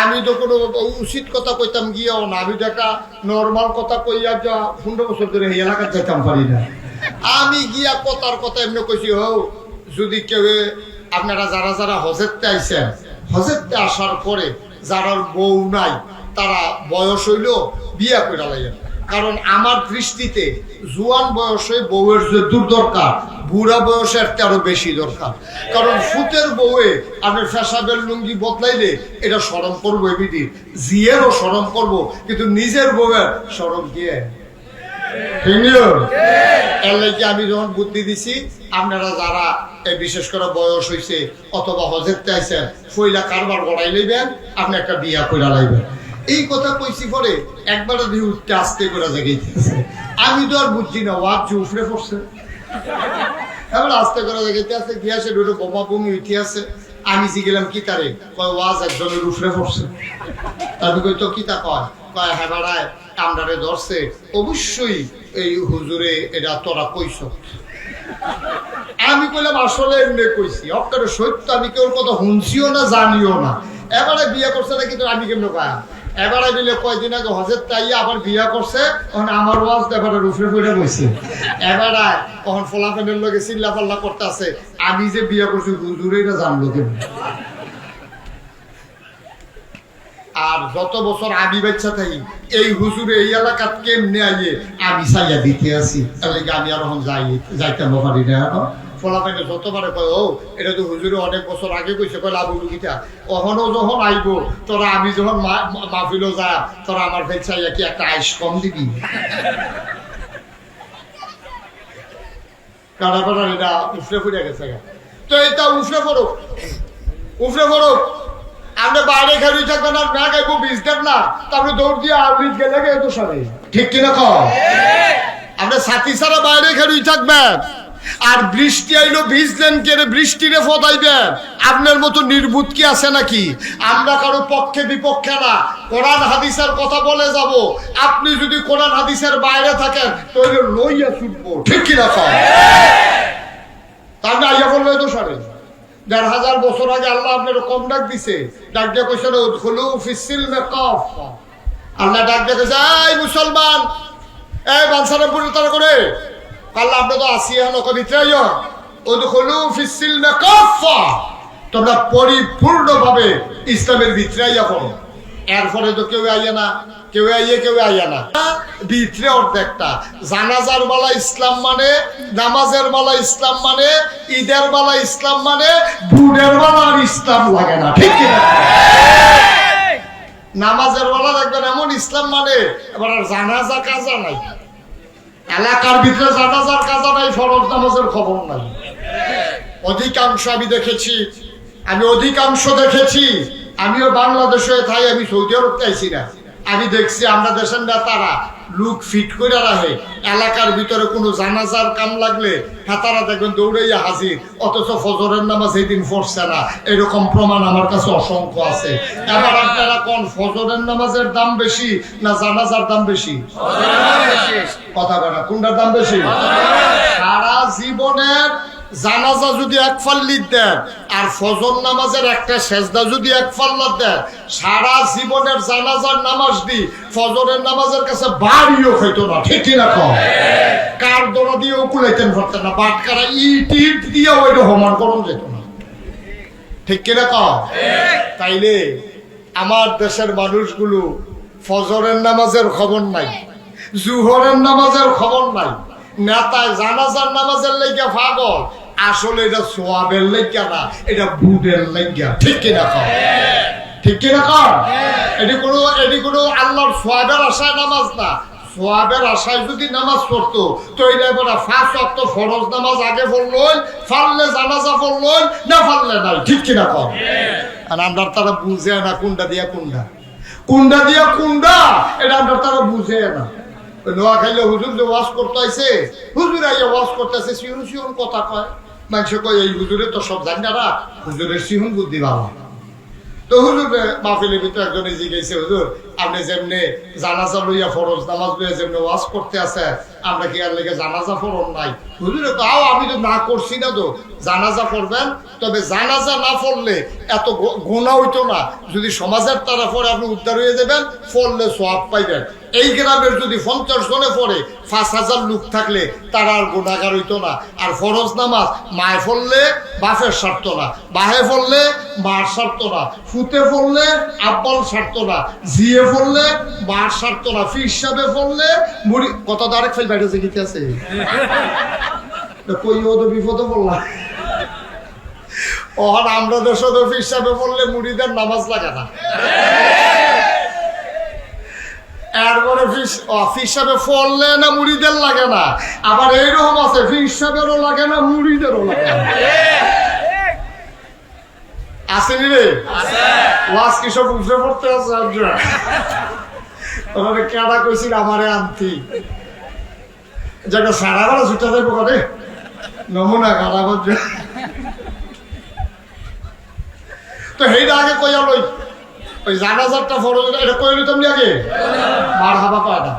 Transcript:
আমি তো কোনো উচিত কথা কইতাম গিয়াও না, আমি তো একটা নর্মাল কথা কইয়া যা 15 বছর ধরে এই এলাকার যাইতাম পারি না। আমি গিয়া কথার কথা এমনি কইছি, হও যদি কেউ আপনারা যারা যারা হজেরতে আইছেন, হজেরতে আসার পরে যারা বউ নাই তারা বয়স হইল বিয়া কইরা লাইয়েন। কারণ আমার দৃষ্টিতে জোয়ান বয়সে বউয়ের যে দূর দরকার, বুড়া বয়সের আরো বেশি দরকার। কারণ ফুতের বউয়ে আপনার ফেসাবের লুঙ্গি বদলাইলে এটা শরম করবো, এমনি জিয়েরও শরম করবো, কিন্তু নিজের বউয়ের শরম দিয়ে এর লাগে আমি যখন বুদ্ধি দিছি, আপনারা যারা বিশেষ করে বয়স হয়েছে অথবা হজেরতে আইছেন, ফইলা কারবার গড়াই লইবেন, আপনি একটা বিয়া কইরা লাইবেন। এই কথা কইছি পরে একবারে দিয়ে উঠতে আসতে করে জায়গাইতেছে। আমি তো আর বুঝছি না, ওয়াজ যে উফরে পড়ছে, এবার আস্তে করে জায়গাইতে আছে, কি আছে দুটো বোমা বমি উঠে আছে। আমি জিগেলাম কি তারে, কয় ওয়াজ একজনের উফরে পড়ছে। আমি কই তো কি তা কয়, কয় হ্যাঁ বাড়ায় আমরারে ধরছে, অবশ্যই এই হুজুরে এটা তোরা কইস। আমি কইলাম আসলে এমনি কইছি, অক্কারে সত্য, আমি কেউ কথা শুনছিও না জানিও না। এবারে বিয়ে করছে না, কিন্তু আমি কেমন কয়া, এবারে বিলে কয়দিন আগে হজের তাইয়া আবার বিয়া করছে, তখন আমার ওয়াজ এবারে রুফরে ফিরে বইছে। এবারে তখন ফলাফেনের লোকে চিল্লা পাল্লা করতে আছে, আমি যে বিয়া করছি হুজুরেই না জানলো কেমন। আর যত বছর আমি বাচ্চা থাকি এই হুজুরে এই এলাকাত কেমনে আইয়ে আমি চাইয়া দিতে আসি, তাহলে আমি আর এখন যাইতাম পারি না। এখন ফলাফাইনে যতবারে কয়, ও এটা তো হুজুরে অনেক বছর আগে কইছে, কয় লাভ গীতা অহনও যখন আইব তোরা, আমি যখন মাহফিলও যা, তোরা আমার ভাই চাইয়া কি একটা আইস কম দিবি? কারাপাড়া এটা উফরে ফুরে গেছে। তো এটা উফরে ফরক, উফরে ফরক। আপনি বাইরে খেলুই থাকবেন আর না গাইবো বিজনেস না, তারপরে দৌড় দিয়ে আউলিজ গেলে তো সারে, ঠিক কিনা কও? আপনি সাথী ছাড়া বাইরে খেলুই থাকবেন, আর বৃষ্টি আইলো ভিজলেন কেড়ে বৃষ্টিরে ফদাইবেন। আপনার মতো নির্বুধ কি আছে নাকি? আমরা কারো পক্ষে বিপক্ষে না, কোরআন হাদিসের কথা বলে যাব। আপনি যদি কোরআন হাদিসের বাইরে থাকেন তাহলে লইয়া ছুটবো, ঠিক কিনা কও? তাহলে আইয়া বললে তো সারে। ১,৫০০ বছর আগে আল্লাহ আপনার কম ডাক দিছে, ডাক দিয়ে কইছে উদখুলু ফিস-সিলমি কাফা। আল্লাহ ডাক দিয়ে কইছে, এই মুসলমান, এই বানসারে পুরো তারা করে আল্লাহ আপনি তো আসিয়া নকো ভিতরে আইও, উদখুলু ফিস-সিলমি কাফা, তোমরা পরিপূর্ণভাবে ইসলামের ভিতরে আইয়া পড়ো। এরপরে তো কেউ আইয়া না, কেউ আইয়ে কেউ আইয়া না, ভিতরে অর্ধেকটা। জানাজার বেলা ইসলাম মানে, নামাজের বেলা ইসলাম মানে, ঈদের বেলা ইসলাম মানে, বুড়ের বেলা আর ইসলাম লাগে না, ঠিক কিনা? নামাজের বেলা দেখবেন এমন ইসলাম মানে, এবার আর জানাজা কাজা নাই, এলাকার ভিতরে জানাজার কাজা নাই, ফরজ নামাজের খবর নাই। অধিকাংশ আমি দেখেছি, অধিকাংশ দেখেছি। আমিও বাংলাদেশে থাই, আমি সৌদি আরব চাইছি না, আমি দেখছি আমরা দেশের নেতারা লুক ফিট করে রাখে, এলাকার ভিতরে কোনো জানাজার কাম লাগলে হেতারা দেখবেন দৌড়াইয়া হাজির, অথচ ফজরের নামাজ এই দিন পড়ছে না। এরকম প্রমাণ আমার কাছে অসংখ্য আছে। এবার আপনারা কোন ফজরের নামাজের দাম বেশি না জানাজার দাম বেশি? কথা বলা, কোনটার দাম বেশি? সারা জীবনের জানাজা যদি এক ফাল্লির দেন আর ফজর নামাজের একটা সেজদা যদি এক ফাল্লার দেন, সারা জীবনের জানাজার নামাজ দি ফজরের নামাজের কাছে বাড়িও হইতো না, ঠিক না? কার দোনা দিয়েও কুলাইতেন পারতেন না, বাটকারা ইট ইট দিয়ে ওইটা হোমান করুন যেত না, ঠিক কিনা কও? তাইলে আমার দেশের মানুষগুলো ফজরের নামাজের খবর নাই, জুহরের নামাজের খবর নাই, নেতায় জানাজার নামাজের লাইগা পাগল, আসলে এটা সোয়াবের লাইগা না, এটা বুটের লাইগা, ঠিক কিনা কও? ঠিক কিনা কও? এটি কোনো আল্লাহর সোয়াবের আশায় নামাজ না। সোয়াবের আশায় যদি নামাজ পড়তো তাইলে এবার ৫ ওয়াক্ত ফরজ নামাজ আগে পড়লই, ফাললে জানাজা পড়লই, না ফাললে নাই, ঠিক কিনা কও? আর আমরা তারা বুঝে না কোনটা দিয়া কোনটা, কোনটা দিয়া কোনটা, এটা আমরা তারা বুঝে না। নোয়া খাইলে হুজুর যে ওয়াজ করতে আইছে, হুজুর আইয়া ওয়াজ করতেছে, সিহুন সিহুন কথা কয়, মানুষ কয় এই হুজুরে তো সব জানি না, হুজুরের সিহুন বুদ্ধি ভালো। তো হুজুর মাহফিলের ভিতরে একজনে জিজ্ঞাসা, হুজুর আপনি যেমনি জানাজা লইয়া ফরজ নামাজ লইয়া যেমনি ওয়াজ করতে আছে, আমরা কি আর লেগে জানাজা পড়ন নাই? হুজুর তাও আমি তো না করছি না, তো জানাজা পড়বেন, তবে জানাজা না পড়লে এত গুনাহ হইতো না। যদি সমাজের তারা পড়ে আপনি উদ্ধার হয়ে যাবেন, পড়লে সওয়াব পাইবেন। এই গ্রামের যদি 50 জনে পড়ে 5000 লোক থাকলে তারা আর গুনাহগার হইতো না। আর ফরজ নামাজ মায়ে পড়লে বাপের সারত না, বাহে পড়লে মার সারত না, ফুতে পড়লে আব্বাল সারত না, জিয়ে পড়লে মার সারত না, ফির সাহেবে পড়লে মুড়ি কত দাঁড়ে ফেল বাইরে গিতে আছে কই ও তো বিপদে পড়লাম। ওর আমরা দেশ ফির সাহেবে পড়লে মুড়িদের নামাজ লাগে না, এরপরে ফির সাহেবে পড়লে না মুড়িদের লাগে না। আবার এইরকম আছে ফির সাহেবেরও লাগে না, মুড়িদেরও লাগে না। আসেনি রে ওয়াজ কি সব উঠে পড়তে আছে? ওখানে কেডা কইছিল আমারে আনতি যেটা সারা বেলা ছুটে যাবো করে নমুনা খারাপ হচ্ছে। তো সেইটা আগে কইয়া লই, ওই জানাজারটা ফরজ এটা কইলি তুমি আগে মার হাবা পায় না।